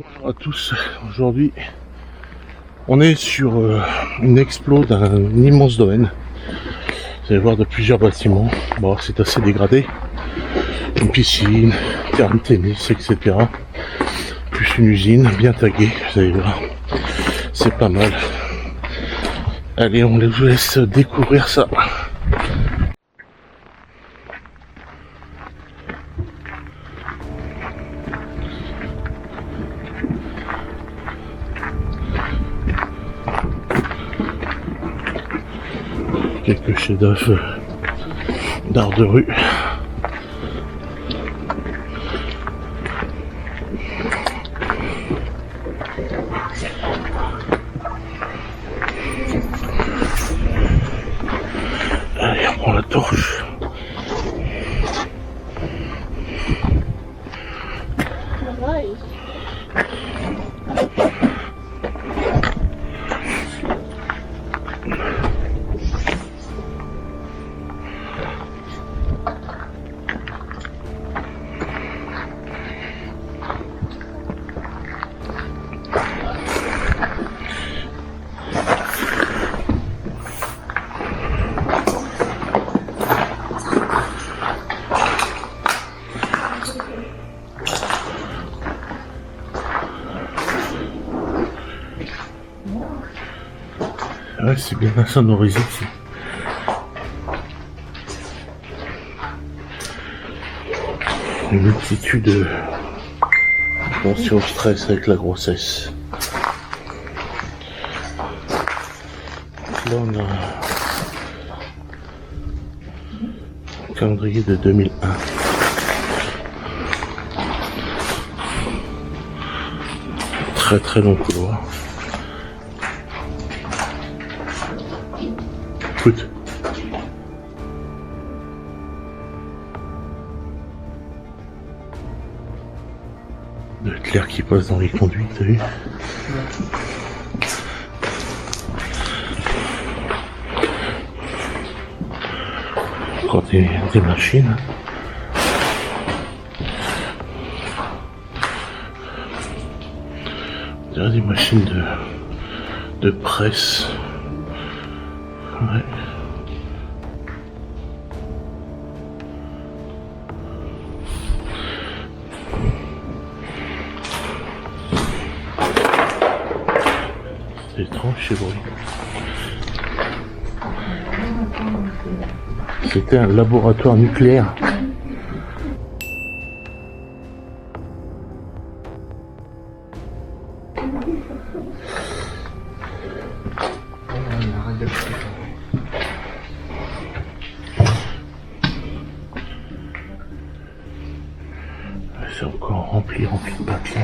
Bonjour à tous, aujourd'hui on est sur une explo d'un immense domaine. Vous allez voir de plusieurs bâtiments. Bon, c'est assez dégradé. Une piscine, terrain de tennis, etc. Plus une usine bien taguée, vous allez voir. C'est pas mal. Allez, on vous laisse découvrir ça. Quelques chefs-d'œuvre d'art de rue. Allez, on prend la torche. Ouais, c'est bien insonorisé ici. Une multitude de tensions, au stress avec la grossesse. Là on a un calendrier de 2001. Très long couloir. Écoute. De l'air qui passe dans les conduits, t'as vu? Encore des machines. Des machines de presse. Ouais. C'est étrange chez bruit. C'était un laboratoire nucléaire. C'est encore rempli de papier.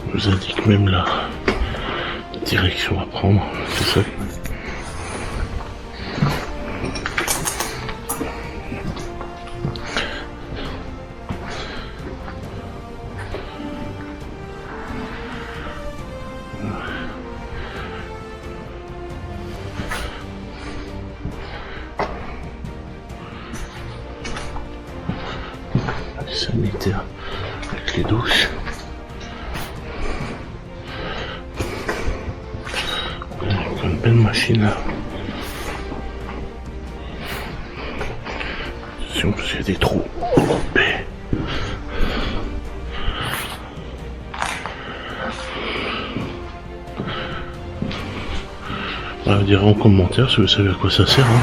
On nous indique même la direction à prendre, c'est ça. Les sanitaires avec les douches. Une belle machine là. Attention parce qu'il y a des trous. Vous direz en commentaire si vous savez à quoi ça sert. Hein.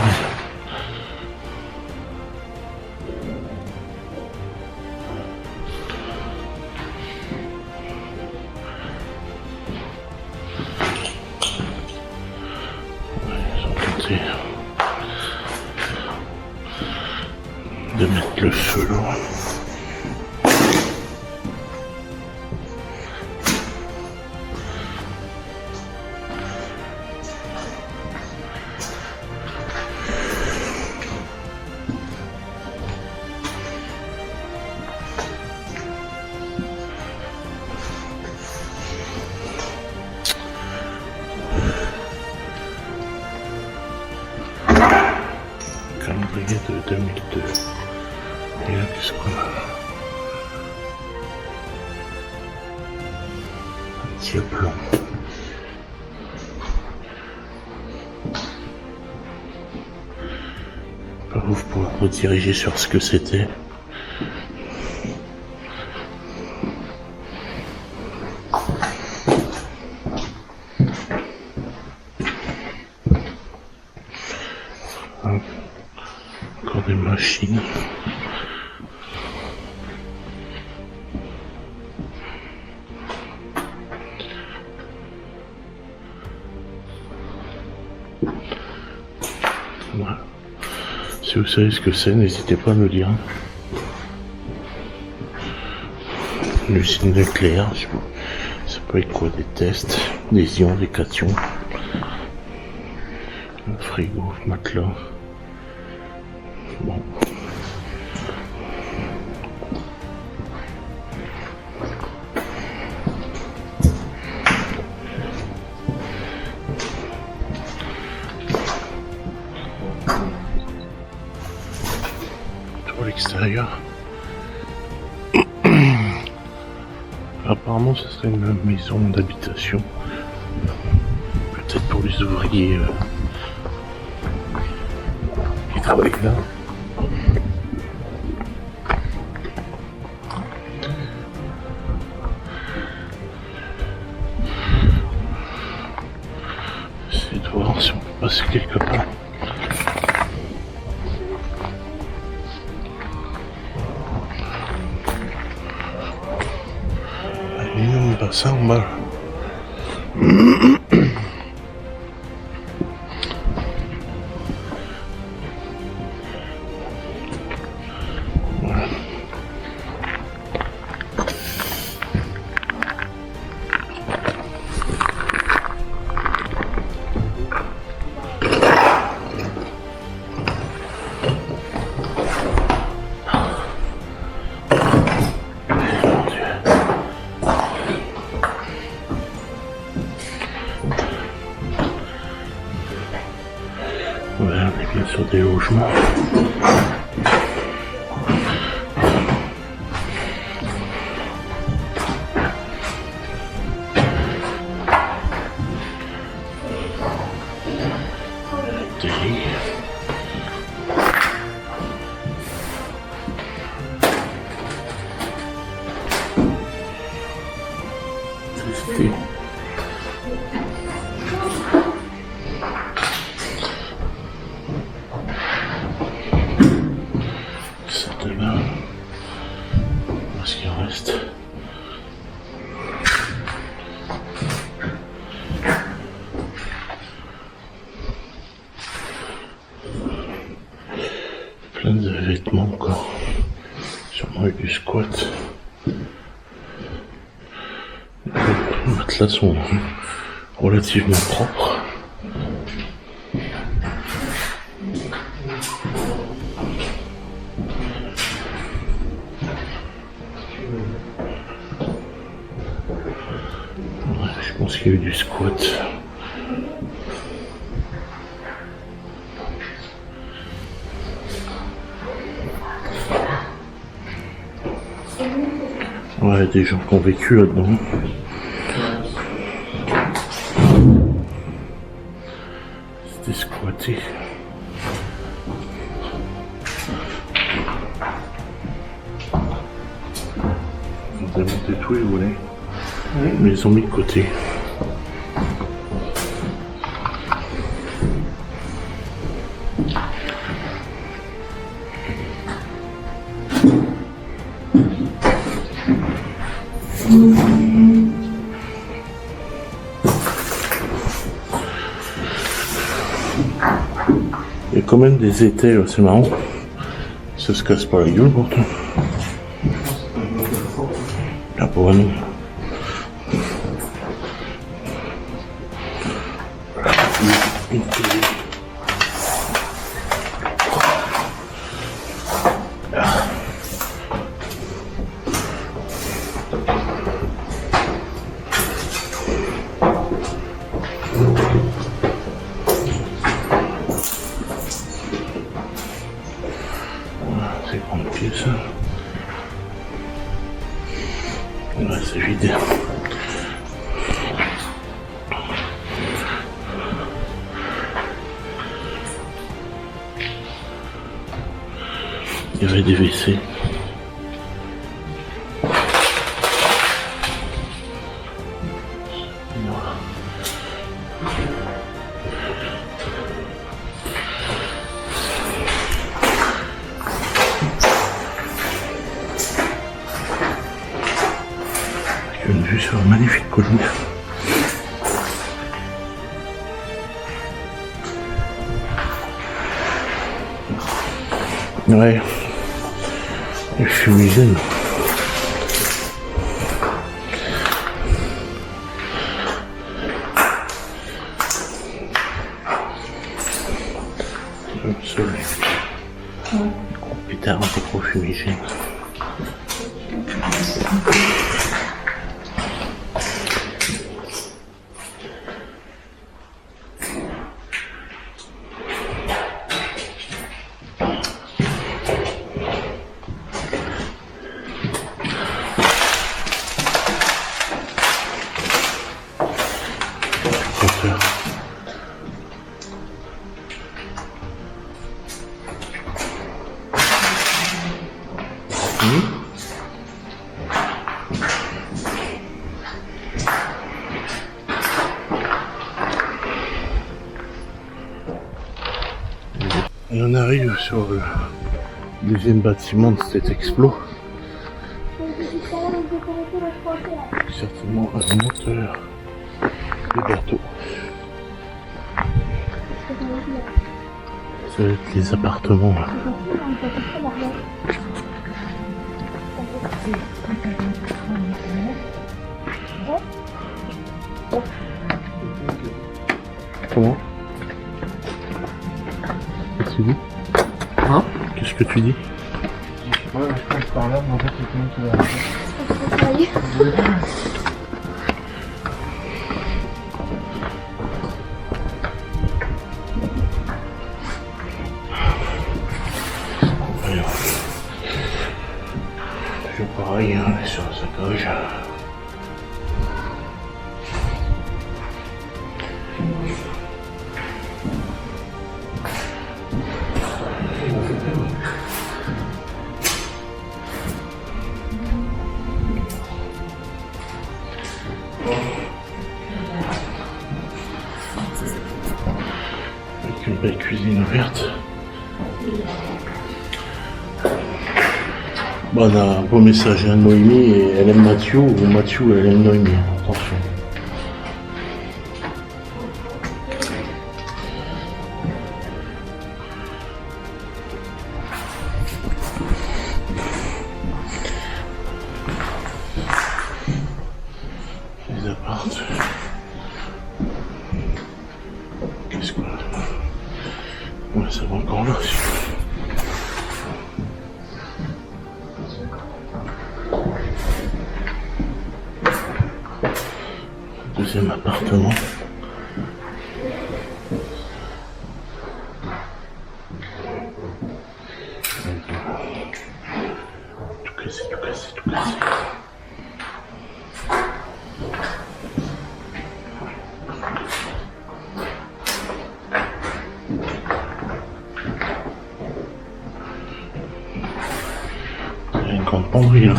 mettre le feu là. Calendrier de 2002. Et là, qu'est-ce qu'on a? Un petit plan. Par où vous pouvez rediriger sur ce que c'était. Encore des machines. Voilà. Si vous savez ce que c'est, n'hésitez pas à me le dire. L'usine nucléaire, je sais pas. Ça peut être quoi? Des tests, des ions, des cations. Un frigo, matelas. Bon. Pour l'extérieur. Apparemment, ce serait une maison d'habitation. Peut-être pour les ouvriers qui travaillent là. Essayez de voir si on peut passer quelque part. Un énorme bassin en bas. Voilà, on est bien sur des logements. Des lits. Électricité. De là, ce qu'il reste. Plein de vêtements encore. Sûrement eu du squat. Les matelas sont relativement propres. Je pense qu'il y a eu du squat. Ouais, des gens qui ont vécu là-dedans. C'était squatté. Ils ont démonté tout, ils voulaient. Mais ils ont mis de côté. Il y a quand même des étais, c'est marrant. Ça se casse pas la gueule pourtant. La pauvre nous. Une télé. C'est grande pièce. Ouais, c'est vide. Il y avait des WC. Une vue sur une magnifique colline. Ouais, le fumigène. Le soleil. Oh putain, c'est trop fumigène. Et on arrive sur le deuxième bâtiment de cet explo. Certainement un moteur de bateau. Ça va être les appartements là. Comment? Qu'est-ce que tu dis? Hein? Qu'est-ce que tu dis? Ouais, je passe par là, mais en fait, c'est tout le monde qui va. Toujours pareil, hein, on est sur la sacoche. Avec une belle cuisine ouverte. Bon, on a un beau message à Noémie et elle aime Mathieu, ou Mathieu elle aime Noémie, attention. Les apparts. Qu'est-ce qu'on a? Ouais, ça va encore là aussi. Deuxième appartement. Tout cassé, tout cassé, tout cassé. Il y a une grande penderie là.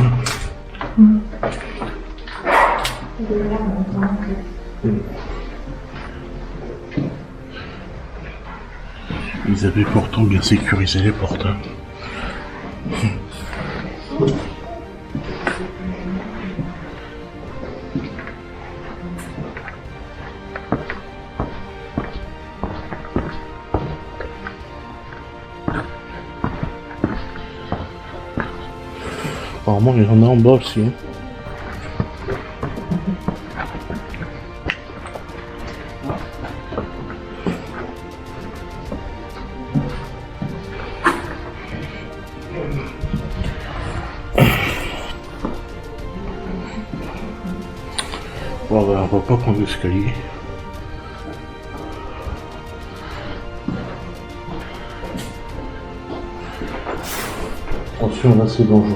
Ils avaient pourtant bien sécurisé les portes. Hein. Apparemment, il y en a en bas aussi. Bon, ben, on va pas prendre l'escalier. Attention, là c'est dangereux.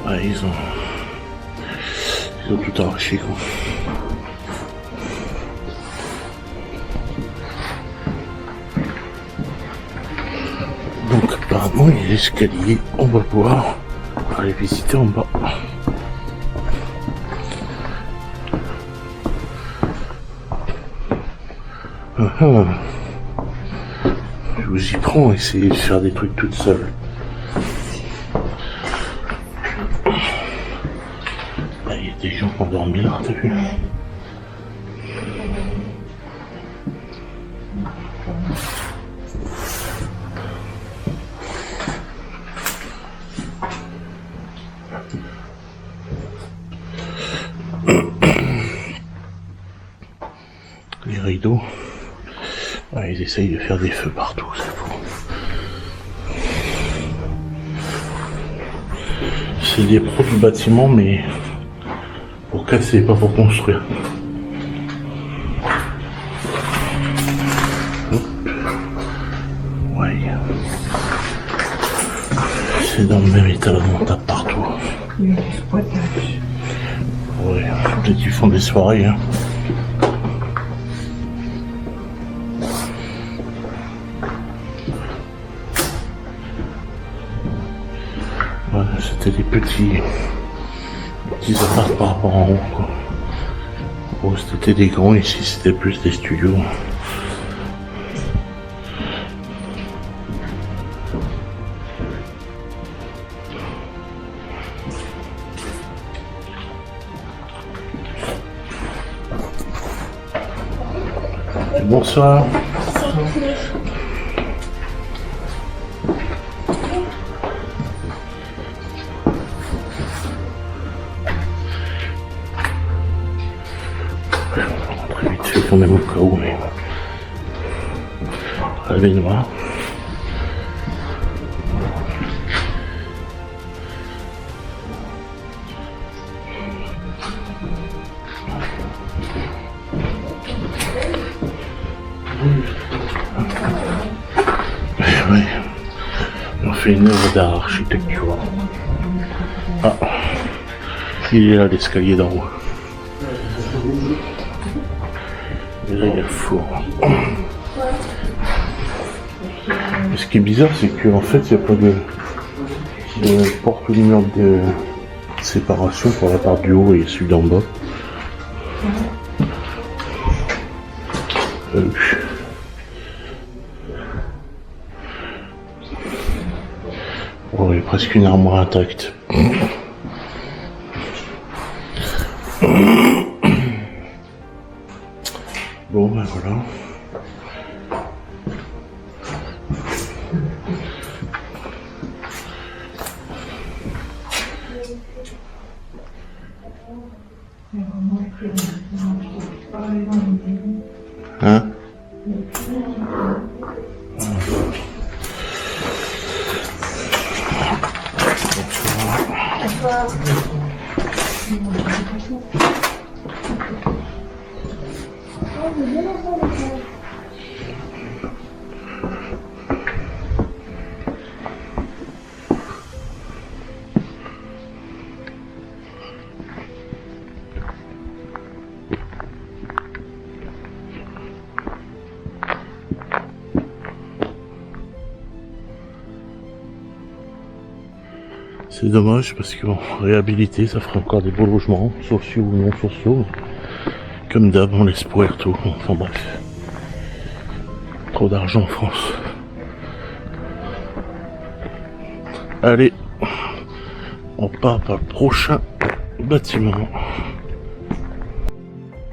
Ouais, ils ont tout arraché quoi. Donc apparemment il y a l'escalier, on va pouvoir aller visiter en bas. Je vous y prends, essayez de faire des trucs toute seule. Il y a des gens qui ont dormi là, t'as vu? Les rideaux, ouais, ils essayent de faire des feux partout, c'est fou. C'est des pros du bâtiment, mais pour casser, pas pour construire. Hop. Ouais. C'est dans le même état, on tape partout. Il y a du squattage. Ouais, peut-être qu'ils font des soirées, hein. Ouais, c'était des petits apparts par rapport en haut, quoi. Bon, c'était des grands, ici c'était plus des studios. Bonsoir. Très vite fait quand même au cas où, mais la baignoire. Ouais, on fait une œuvre d'art architectural. Ah, il est là l'escalier d'en haut. Et là il y a le four. Et ce qui est bizarre, c'est qu'en fait il n'y a pas de porte ou de mur de séparation pour la part du haut et celui d'en bas. Oh, il y a presque une armoire intacte. Bon, ben voilà. Hein? C'est dommage parce qu'en réhabilité ça ferait encore des beaux logements, sociaux ou non sociaux. Comme d'hab, on laisse pourrir tout. Enfin bref. Trop d'argent en France. Allez, on part par le prochain bâtiment.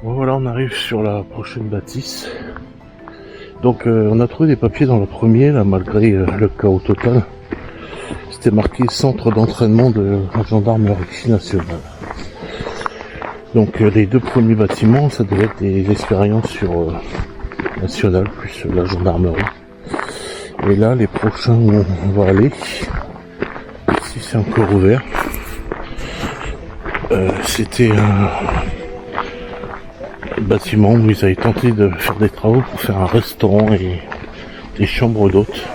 Bon, voilà, on arrive sur la prochaine bâtisse. Donc on a trouvé des papiers dans le premier, là, malgré le chaos total. C'était marqué centre d'entraînement de la gendarmerie nationale. Donc les deux premiers bâtiments, ça devait être des expériences sur nationales, plus la gendarmerie. Et là, les prochains où on va aller, si c'est encore ouvert, c'était un bâtiment où ils avaient tenté de faire des travaux pour faire un restaurant et des chambres d'hôtes.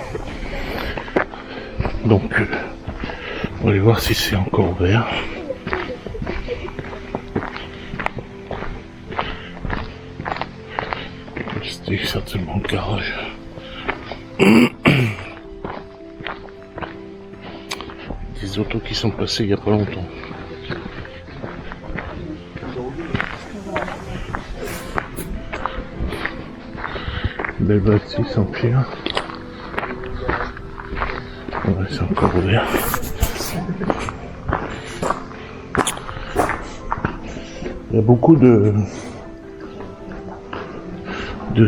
Donc on va aller voir si c'est encore ouvert. C'était certainement le garage. Des autos qui sont passées il n'y a pas longtemps. Belle bâtisse en pierre. Ouais, c'est encore ouvert. Il y a beaucoup de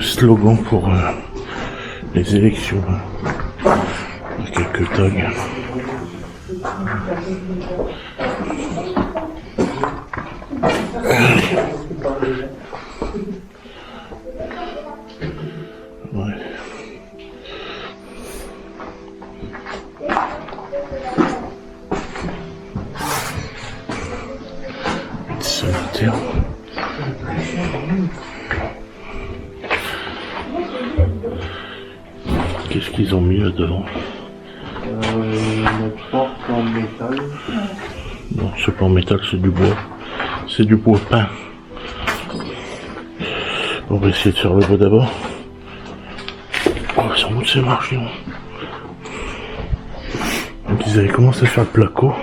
slogans pour les élections. Il y a quelques tags. Ouais. Solitaire. Qu'est-ce qu'ils ont mis là-dedans? Une porte en métal. Non, c'est pas en métal, c'est du bois. C'est du bois peint. On va essayer de faire le bois d'abord. Oh, ça monte ces marches, non? Donc ils avaient commencé à faire le placo.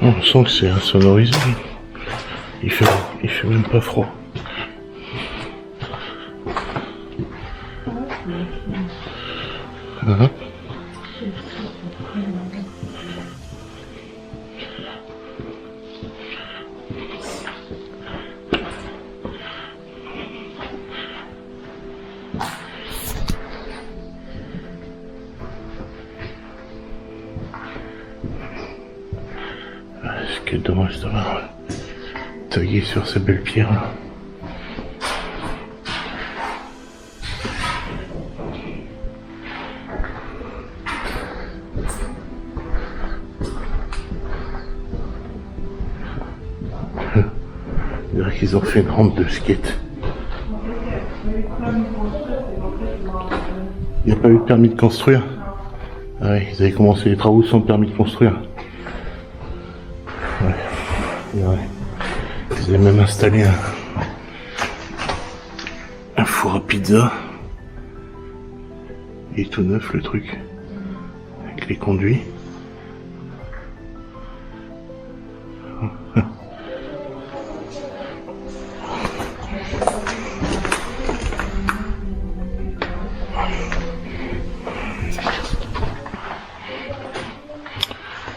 On sent que c'est insonorisé. Il fait même pas froid. Hein? Ce qui est dommage d'avoir tagué sur ces belles pierres là. On dirait qu'ils ont fait une rampe de skate. Il n'y a pas eu de permis de construire? Ah ouais, ils avaient commencé les travaux sans permis de construire. Ouais. Ils avaient même installé un four à pizza. Il est tout neuf le truc. Avec les conduits.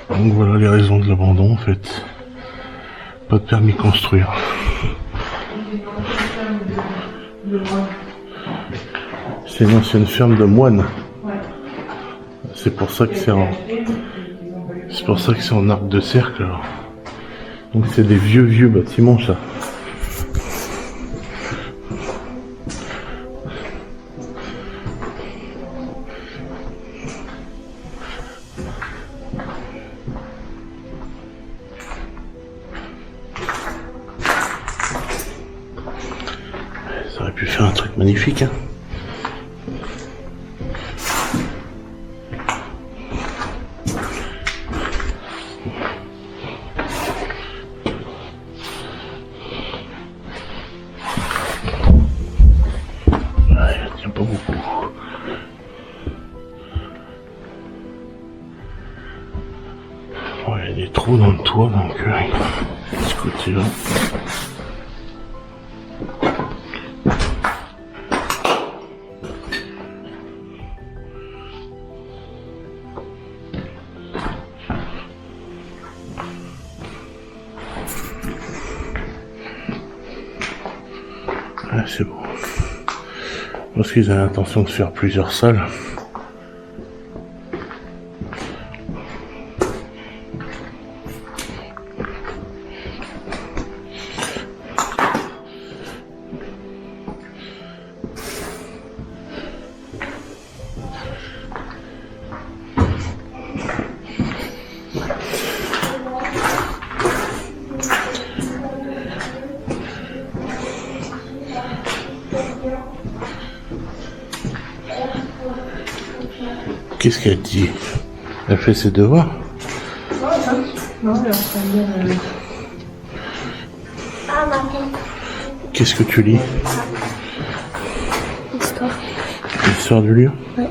Donc voilà les raisons de l'abandon en fait. Pas de permis de construire. C'est une ancienne ferme de moines. C'est pour ça que c'est en arc de cercle alors. Donc c'est des vieux bâtiments ça. Ça aurait pu faire un truc magnifique hein. trop dans le toit, donc ce côté-là. Ah, c'est bon. Parce qu'ils ont l'intention de faire plusieurs salles. Qu'est-ce qu'elle dit? Elle fait ses devoirs? Non, elle est en train de lire. Ah, ma tête. Qu'est-ce que tu lis? Histoire. L'histoire du lieu? Ouais.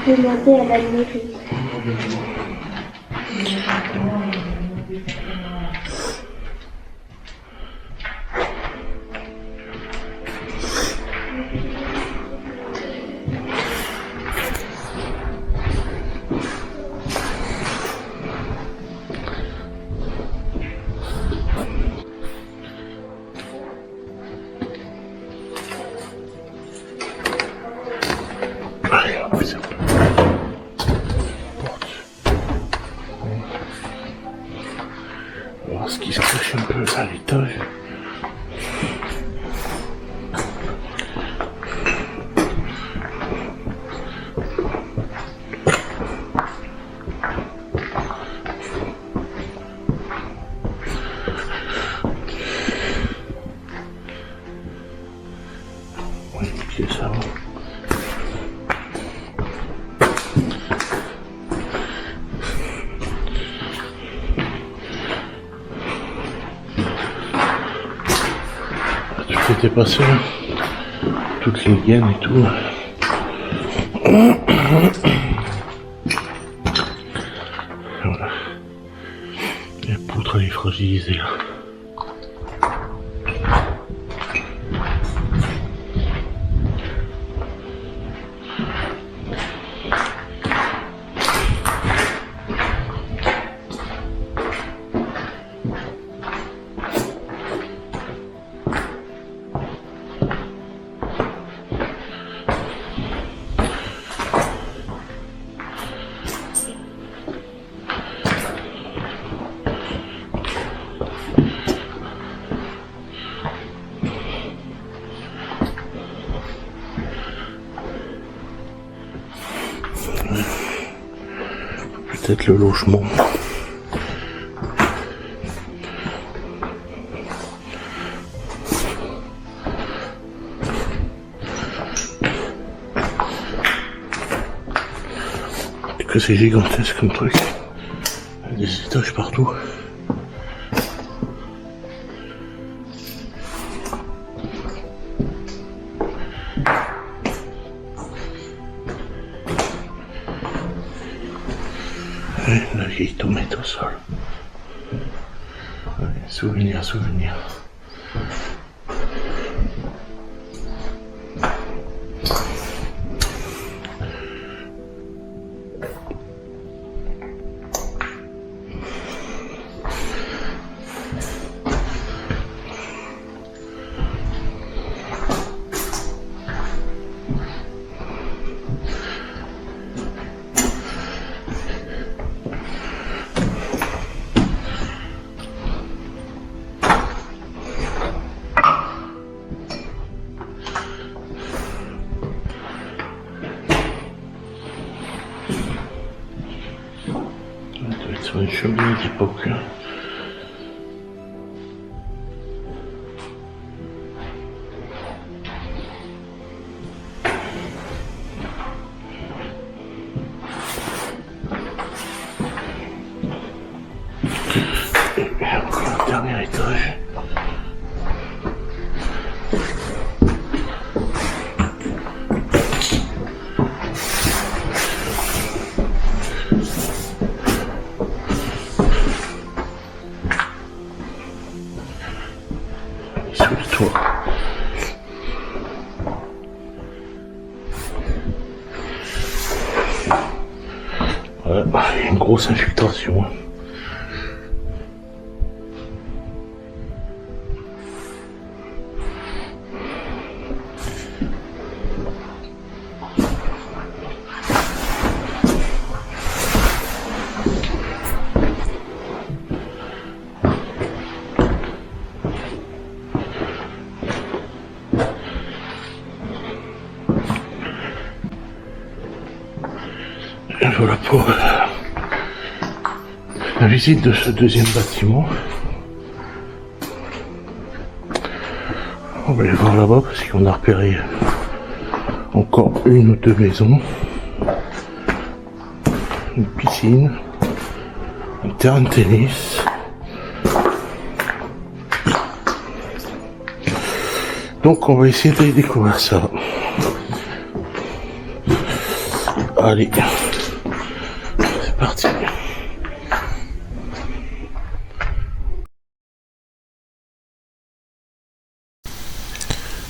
Demander à la mairie. Allez, on va faire. On va voir ce qui se cache un peu à l'étage. Oui, ok, ça va. Tu fais dépasser là, toutes les gaines et tout. Voilà. La poutre elle est fragilisée là. Peut-être le logement. Que c'est gigantesque comme truc. Il y a des étages partout. Et la vieille tomate au sol. Ouais, souvenir, souvenir. Sur une cheminée d'époque. sur le toit. Voilà, il y a une grosse infiltration. Et voilà pour la visite de ce deuxième bâtiment. On va aller voir là-bas parce qu'on a repéré encore une ou deux maisons, une piscine, un terrain de tennis. Donc on va essayer d'aller découvrir ça. Allez. C'est parti.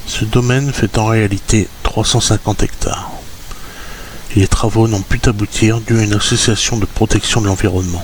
Ce domaine fait en réalité 350 hectares. Et les travaux n'ont pu aboutir dû à une association de protection de l'environnement.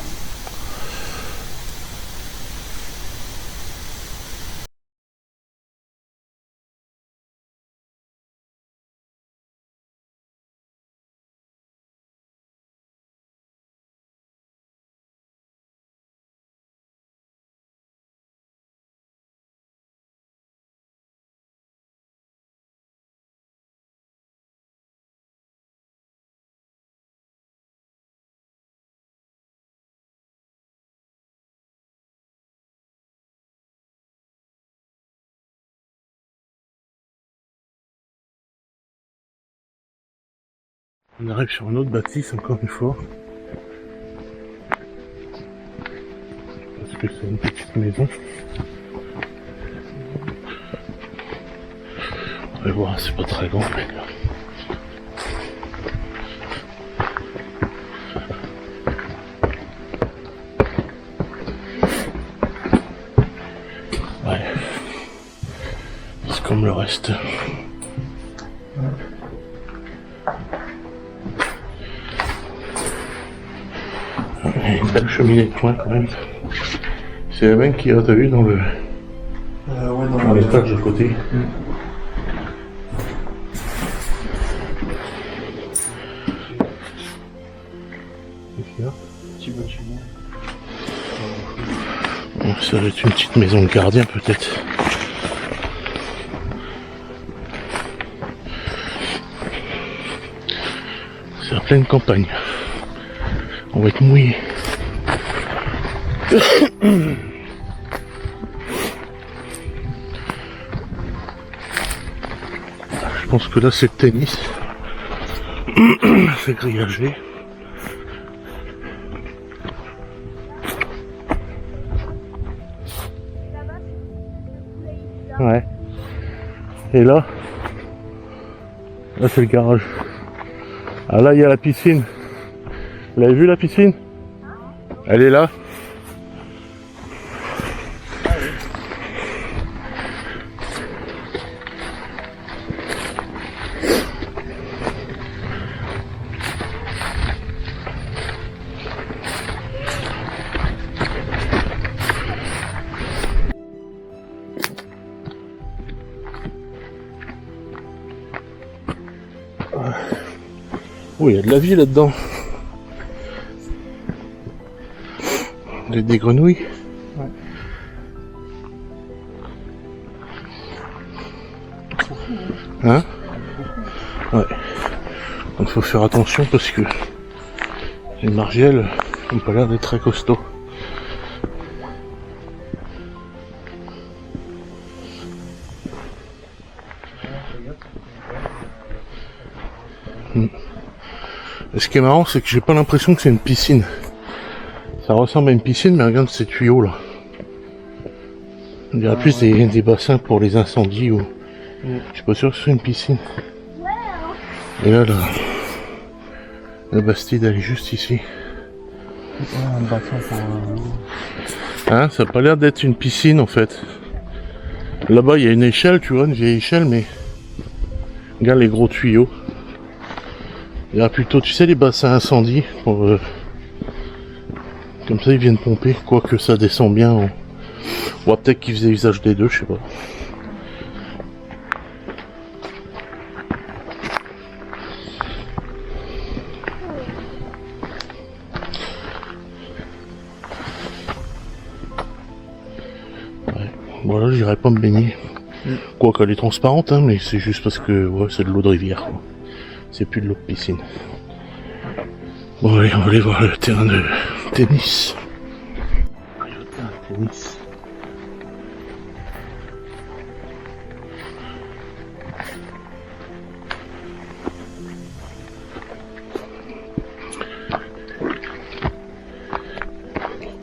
On arrive sur une autre bâtisse encore une fois. Parce que c'est une petite maison. On va voir, c'est pas très grand mais... Ouais. C'est comme le reste. Il y a une belle cheminée de coin quand même. C'est la même qu'il y a, t'as vu, dans le... Ouais, dans l'étage de côté. Qu'est-ce qu'il y a? Petit bâtiment. Bon, ça va être une petite maison de gardien peut-être. C'est en pleine campagne. On va être mouillé. Je pense que là c'est le tennis. C'est grillagé. Ouais. Et là c'est le garage. Ah là il y a la piscine. Vous l'avez vu la piscine? Elle est là. Oh, il y a de la vie là-dedans. Des grenouilles. Ouais. Hein? Ouais. Donc faut faire attention parce que les margelles n'ont pas l'air d'être très costauds. Et ce qui est marrant, c'est que j'ai pas l'impression que c'est une piscine. Ça ressemble à une piscine, mais regarde ces tuyaux là. On dirait plus des bassins pour les incendies ou... Je suis pas sûr que ce soit une piscine. Et là, la Bastide, elle est juste ici. Un bassin pour l'eau. Hein, ça a pas l'air d'être une piscine en fait. Là-bas, il y a une échelle, tu vois, une vieille échelle, mais regarde les gros tuyaux. Il y a plutôt, tu sais, les bassins incendie pour comme ça ils viennent pomper, quoique ça descend bien. Ou peut-être qu'ils faisaient usage des deux, je sais pas. Ouais. Voilà, j'irai pas me baigner. Quoi qu'elle est transparente, hein, mais c'est juste parce que ouais, c'est de l'eau de rivière. Quoi. C'est plus de l'eau de piscine. Bon allez, on va aller voir le terrain de tennis. Le terrain de tennis.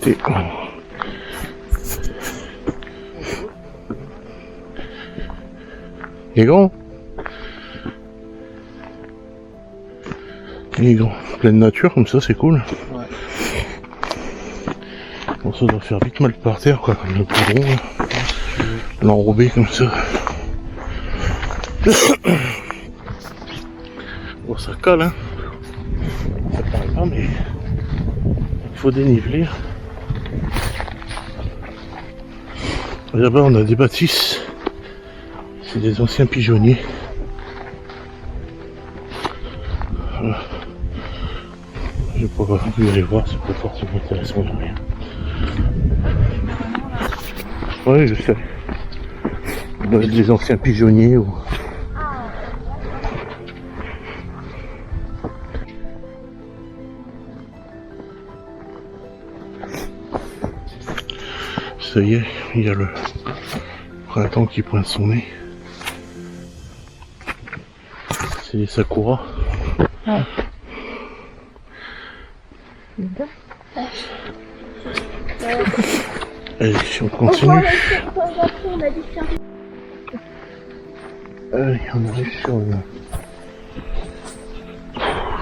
Et... Il est grand. Il est grand. Pleine nature comme ça, c'est cool. Ouais. Bon, ça doit faire vite mal par terre, quoi, comme le poudron. L'enrober comme ça. Bon, ça colle, hein. Ça paraît pas, mais il faut déniveler. Là-bas, on a des bâtisses. C'est des anciens pigeonniers. Voilà. Je n'ai pas pu aller voir, c'est pas forcément intéressant de rien. Oui, je sais. Il doit être des anciens pigeonniers ou... Ça y est, il y a le printemps qui pointe son nez. C'est les sakura. Ah. Allez, on continue. Allez, on arrive sur le...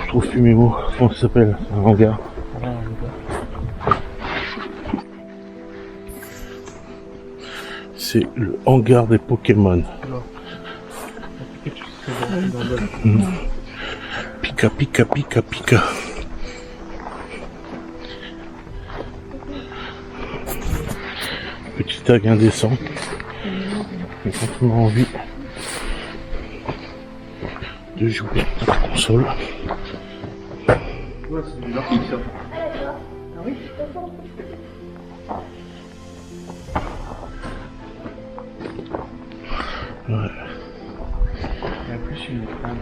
Je trouve plus mes mots. Comment ça s'appelle? Un hangar. C'est le hangar des Pokémon. Pika pika pika pika. Petit tag indécent. Mais quand on a envie de jouer à la console. Ouais, c'est du graphique ça. Ah oui. Ouais. Il y a plus une écran.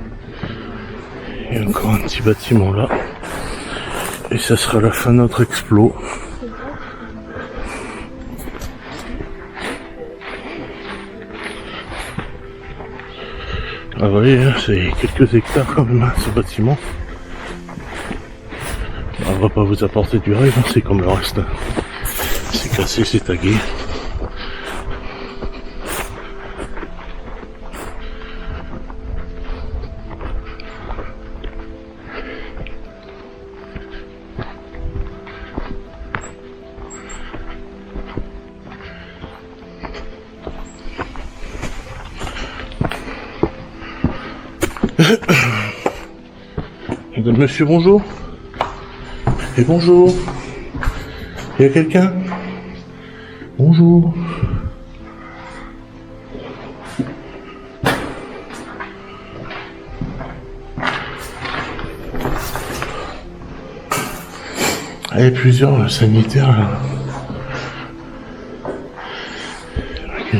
Il y a encore un petit bâtiment là. Et ça sera la fin de notre explo. Ah oui, hein, c'est quelques hectares quand même, hein, ce bâtiment. On va pas vous apporter du rêve, hein, c'est comme le reste. C'est cassé, c'est tagué. Madame, monsieur, bonjour. Et bonjour. Il y a quelqu'un? Bonjour. Il y a plusieurs sanitaires là. Ok.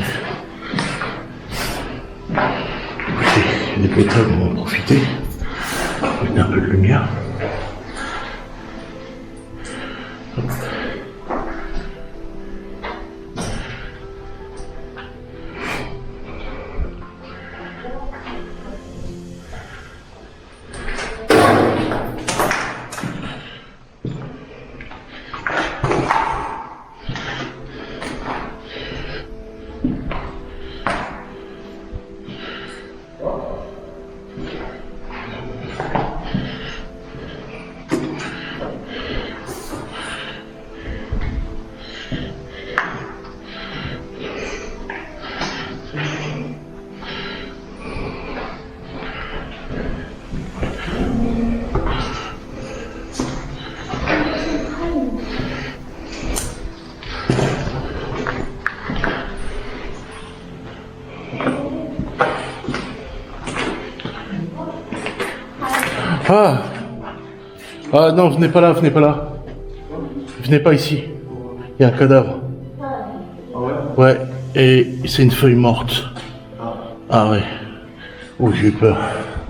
Écoutez, les potables, on va en profiter. Mettre un peu de lumière. Ah! Ah non, venez pas là, venez pas là. Venez pas ici. Il y a un cadavre. Ah ouais? Ouais, et c'est une feuille morte. Ah ouais. Oh, j'ai eu peur.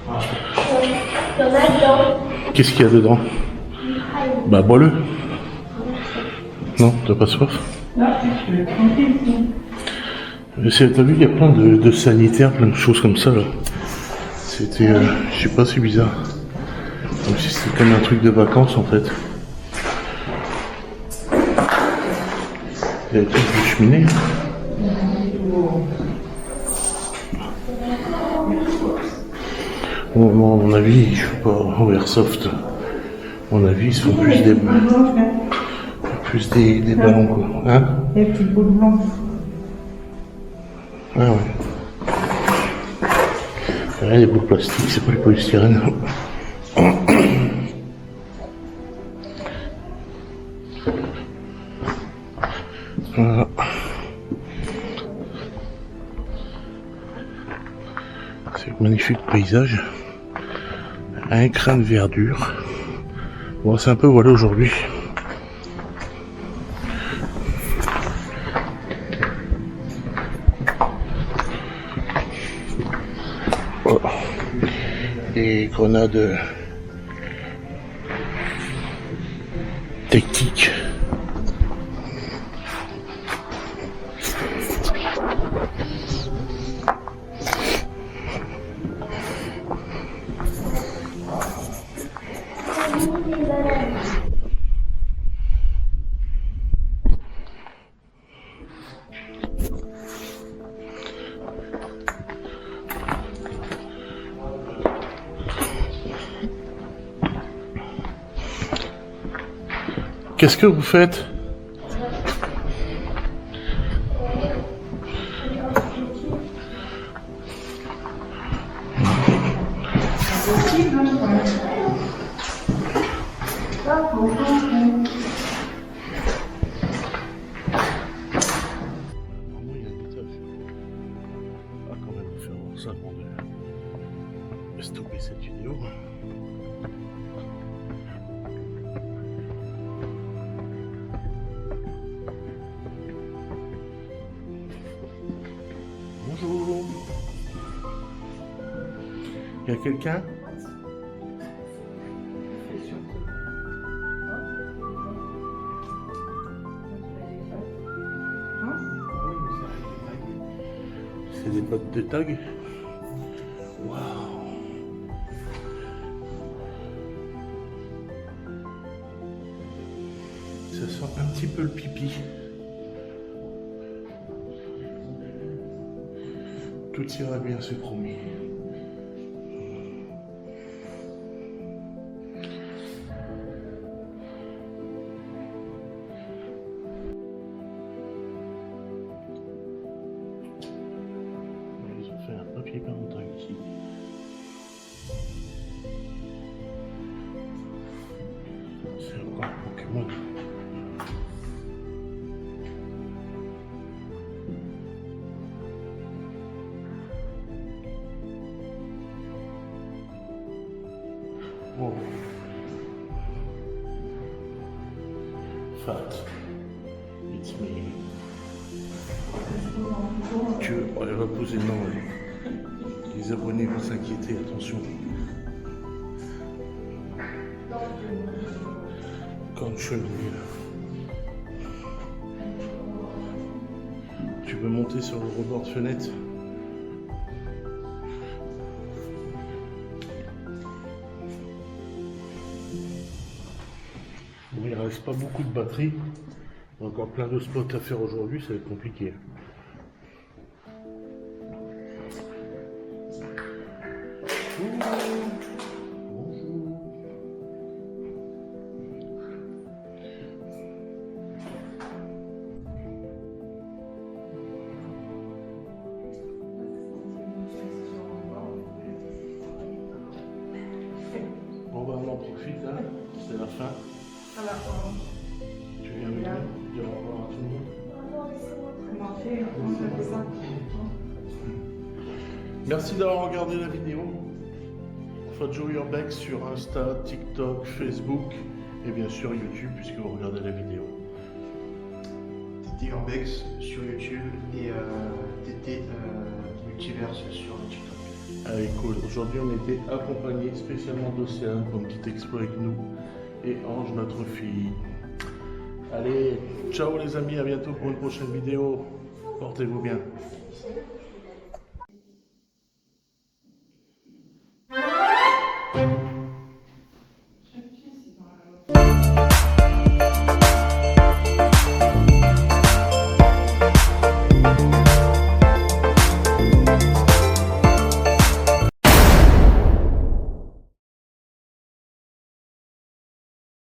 Il y en a dedans. Qu'est-ce qu'il y a dedans? Bah, bois-le. Non, t'as pas soif? T'as vu, il y a plein de sanitaires, plein de choses comme ça là. C'était, je sais pas, c'est bizarre. Comme si c'était comme un truc de vacances en fait. Il y a des trucs de cheminée. Bon, moi, à mon avis, je suis pas au airsoft. À mon avis, ils sont plus des ballons quoi. Hein? Les petites boules blanches. Ah ouais. Ouais, les boules plastiques, c'est pas les polystyrène. Voilà. C'est un magnifique paysage. Un crin de verdure. Bon, c'est un peu voilà aujourd'hui. Oh. Des grenades techniques. Qu'est-ce que vous faites? Stopper cette vidéo. Bonjour. Il y a quelqu'un? C'est des bottes de tag. Waouh. Ça sent un petit peu le pipi. Tout ira bien, c'est promis. Ils ont fait un papier peint ici. C'est encore un Pokémon. Wow. Fat. It's me. Elle va poser le nom. Les abonnés vont s'inquiéter, attention. Comme chenille. Tu veux monter sur le rebord de fenêtre? Bon, il ne reste pas beaucoup de batterie. Il y a encore plein de spots à faire aujourd'hui, ça va être compliqué. Bon bah on en profite là, c'est la fin. Tu viens me dire au revoir à tout le monde. Merci d'avoir regardé la vidéo. Fodjo Urbex sur Insta, TikTok, Facebook et bien sûr YouTube puisque vous regardez la vidéo. Tété Urbex sur YouTube et Tété Multiverse sur TikTok. Allez, cool. Aujourd'hui, on était accompagnés spécialement d'Océane pour une petite expo avec nous et Ange, notre fille. Allez, ciao les amis, à bientôt pour une prochaine vidéo. Portez-vous bien.